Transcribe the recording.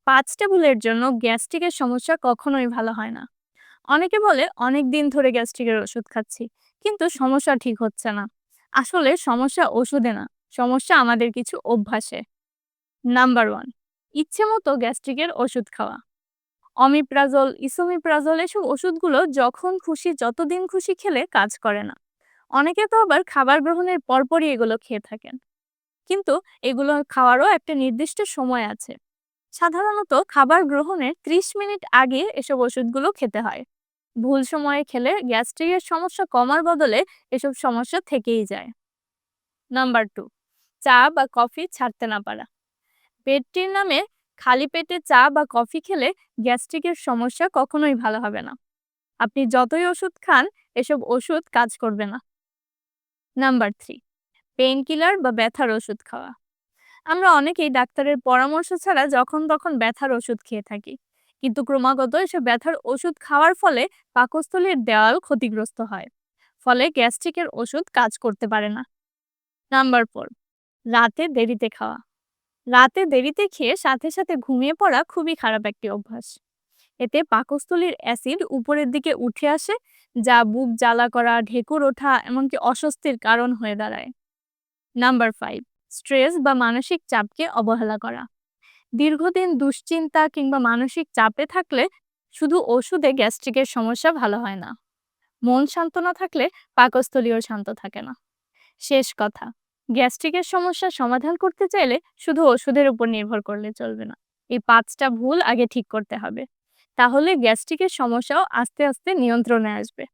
5টা ভুলের জন্য গ্যাস্ট্রিকের সমস্যা কখনোই ভালো হয় না। অনেকে বলে অনেক দিন ধরে গ্যাস্ট্রিকের ওষুধ খাচ্ছি, কিন্তু সমস্যা ঠিক হচ্ছে না। আসলে সমস্যা ওষুধে না, সমস্যা আমাদের কিছু অভ্যাসে। নাম্বার 1, ইচ্ছে মতো গ্যাস্ট্রিকের ওষুধ খাওয়া। অমিপ্রাজল, ইসোমিপ্রাজল এসব ওষুধগুলো যখন খুশি যতদিন খুশি খেলে কাজ করে না। অনেকে তো আবার খাবার গ্রহণের পরপরই এগুলো খেয়ে থাকেন, কিন্তু এগুলো খাওয়ারও একটা নির্দিষ্ট সময় আছে। সাধারণত খাবার গ্রহণের 30 মিনিট আগে এসব ওষুধগুলো খেতে হয়। ভুল সময়ে খেলে গ্যাস্ট্রিকের সমস্যা কমার বদলে এসব সমস্যা থেকেই যায়। নাম্বার 2, চা বা কফি ছাড়তে না পারা। পেটটির নামে খালি পেটে চা বা কফি খেলে গ্যাস্ট্রিকের সমস্যা কখনোই ভালো হবে না। আপনি যতই ওষুধ খান, এসব ওষুধ কাজ করবে না। নাম্বার 3, পেইন কিলার বা ব্যথার ওষুধ খাওয়া। আমরা অনেকেই ডাক্তারের পরামর্শ ছাড়া যখন তখন ব্যথার ওষুধ খেয়ে থাকি, কিন্তু ক্রমাগত এসব ব্যথার ওষুধ খাওয়ার ফলে পাকস্থলীর দেওয়াল ক্ষতিগ্রস্ত হয়, ফলে গ্যাস্ট্রিকের ওষুধ কাজ করতে পারে না। নাম্বার 4, রাতে দেরিতে খাওয়া। রাতে দেরিতে খেয়ে সাথে সাথে ঘুমিয়ে পড়া খুবই খারাপ একটি অভ্যাস। এতে পাকস্থলীর অ্যাসিড উপরের দিকে উঠে আসে, যা বুক জ্বালা করা, ঢেকুর ওঠা, এমনকি অস্বস্তির কারণ হয়ে দাঁড়ায়। নাম্বার 5, স্ট্রেস বা মানসিক চাপকে অবহেলা করা। দীর্ঘদিন দুশ্চিন্তা কিংবা মানসিক চাপে থাকলে শুধু ওষুধে গ্যাস্ট্রিকের সমস্যা ভালো হয় না। মন শান্ত না থাকলে পাকস্থলীও শান্ত থাকে না। শেষ কথা, গ্যাস্ট্রিকের সমস্যা সমাধান করতে চাইলে শুধু ওষুধের উপর নির্ভর করলে চলবে না। এই 5টা ভুল আগে ঠিক করতে হবে, তাহলে গ্যাস্ট্রিকের সমস্যাও আস্তে আস্তে নিয়ন্ত্রণে আসবে।